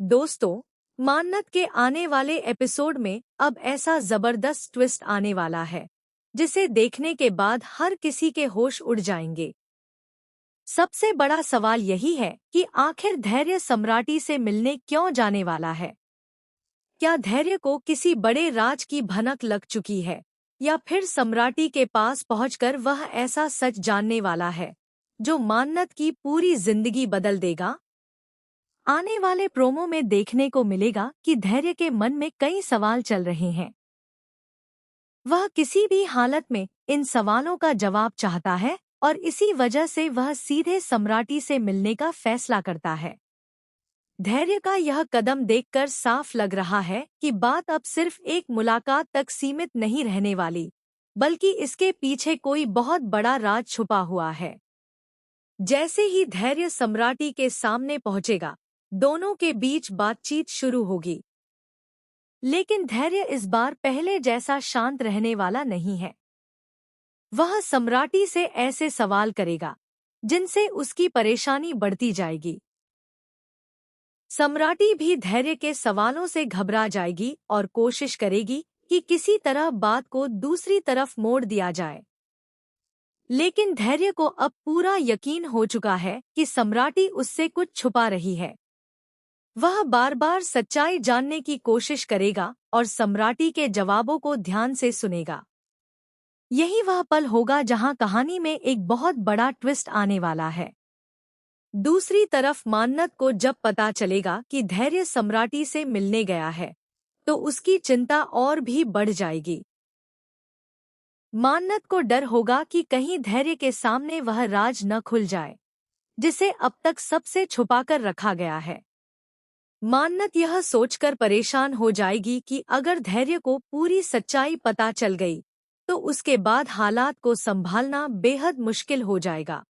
दोस्तों, मान्नत के आने वाले एपिसोड में अब ऐसा जबरदस्त ट्विस्ट आने वाला है जिसे देखने के बाद हर किसी के होश उड़ जाएंगे। सबसे बड़ा सवाल यही है कि आखिर धैर्य सम्राटी से मिलने क्यों जाने वाला है। क्या धैर्य को किसी बड़े राज की भनक लग चुकी है या फिर सम्राटी के पास पहुंचकर वह ऐसा सच जानने वाला है जो मान्नत की पूरी जिंदगी बदल देगा। आने वाले प्रोमो में देखने को मिलेगा कि धैर्य के मन में कई सवाल चल रहे हैं। वह किसी भी हालत में इन सवालों का जवाब चाहता है और इसी वजह से वह सीधे सम्राटी से मिलने का फैसला करता है। धैर्य का यह कदम देखकर साफ लग रहा है कि बात अब सिर्फ एक मुलाकात तक सीमित नहीं रहने वाली, बल्कि इसके पीछे कोई बहुत बड़ा राज छुपा हुआ है। जैसे ही धैर्य सम्राटी के सामने पहुंचेगा, दोनों के बीच बातचीत शुरू होगी। लेकिन धैर्य इस बार पहले जैसा शांत रहने वाला नहीं है। वह सम्राटी से ऐसे सवाल करेगा जिनसे उसकी परेशानी बढ़ती जाएगी। सम्राटी भी धैर्य के सवालों से घबरा जाएगी और कोशिश करेगी कि किसी तरह बात को दूसरी तरफ मोड़ दिया जाए। लेकिन धैर्य को अब पूरा यकीन हो चुका है कि सम्राटी उससे कुछ छुपा रही है। वह बार बार सच्चाई जानने की कोशिश करेगा और सम्राटी के जवाबों को ध्यान से सुनेगा। यही वह पल होगा जहां कहानी में एक बहुत बड़ा ट्विस्ट आने वाला है। दूसरी तरफ मान्नत को जब पता चलेगा कि धैर्य सम्राटी से मिलने गया है, तो उसकी चिंता और भी बढ़ जाएगी। मान्नत को डर होगा कि कहीं धैर्य के सामने वह राज न खुल जाए जिसे अब तक सबसे छुपाकर रखा गया है। मान्नत यह सोचकर परेशान हो जाएगी कि अगर धैर्य को पूरी सच्चाई पता चल गई तो उसके बाद हालात को संभालना बेहद मुश्किल हो जाएगा।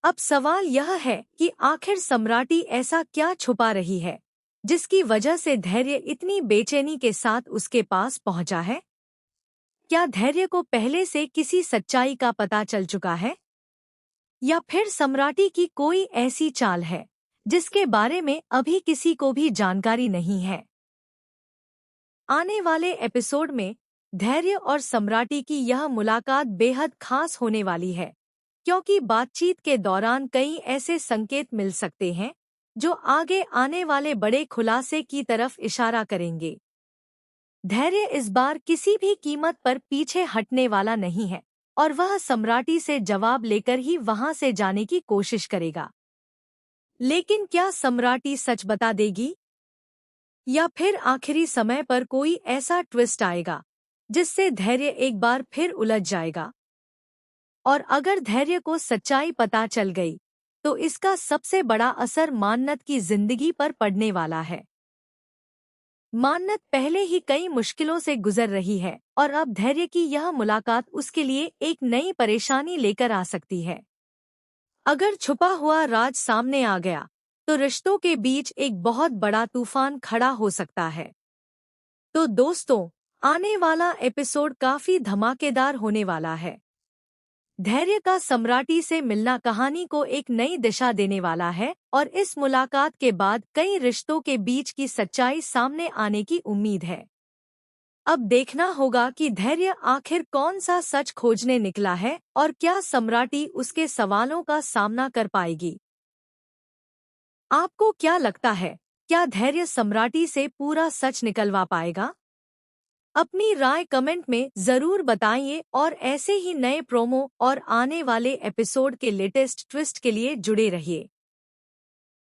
अब सवाल यह है कि आखिर सम्राटी ऐसा क्या छुपा रही है जिसकी वजह से धैर्य इतनी बेचैनी के साथ उसके पास पहुंचा है। क्या धैर्य को पहले से किसी सच्चाई का पता चल चुका है या फिर सम्राटी की कोई ऐसी चाल है जिसके बारे में अभी किसी को भी जानकारी नहीं है। आने वाले एपिसोड में धैर्य और सम्राटी की यह मुलाकात बेहद खास होने वाली है, क्योंकि बातचीत के दौरान कई ऐसे संकेत मिल सकते हैं जो आगे आने वाले बड़े खुलासे की तरफ इशारा करेंगे। धैर्य इस बार किसी भी कीमत पर पीछे हटने वाला नहीं है और वह सम्राटी से जवाब लेकर ही वहां से जाने की कोशिश करेगा। लेकिन क्या सम्राटी सच बता देगी या फिर आखिरी समय पर कोई ऐसा ट्विस्ट आएगा जिससे धैर्य एक बार फिर उलझ जाएगा। और अगर धैर्य को सच्चाई पता चल गई तो इसका सबसे बड़ा असर मान्नत की जिंदगी पर पड़ने वाला है। मान्नत पहले ही कई मुश्किलों से गुजर रही है और अब धैर्य की यह मुलाकात उसके लिए एक नई परेशानी लेकर आ सकती है। अगर छुपा हुआ राज सामने आ गया तो रिश्तों के बीच एक बहुत बड़ा तूफान खड़ा हो सकता है। तो दोस्तों, आने वाला एपिसोड काफी धमाकेदार होने वाला है। धैर्य का सम्राटी से मिलना कहानी को एक नई दिशा देने वाला है और इस मुलाकात के बाद कई रिश्तों के बीच की सच्चाई सामने आने की उम्मीद है। अब देखना होगा कि धैर्य आखिर कौन सा सच खोजने निकला है और क्या सम्राटी उसके सवालों का सामना कर पाएगी। आपको क्या लगता है, क्या धैर्य सम्राटी से पूरा सच निकलवा पाएगा? अपनी राय कमेंट में जरूर बताइए और ऐसे ही नए प्रोमो और आने वाले एपिसोड के लेटेस्ट ट्विस्ट के लिए जुड़े रहिए।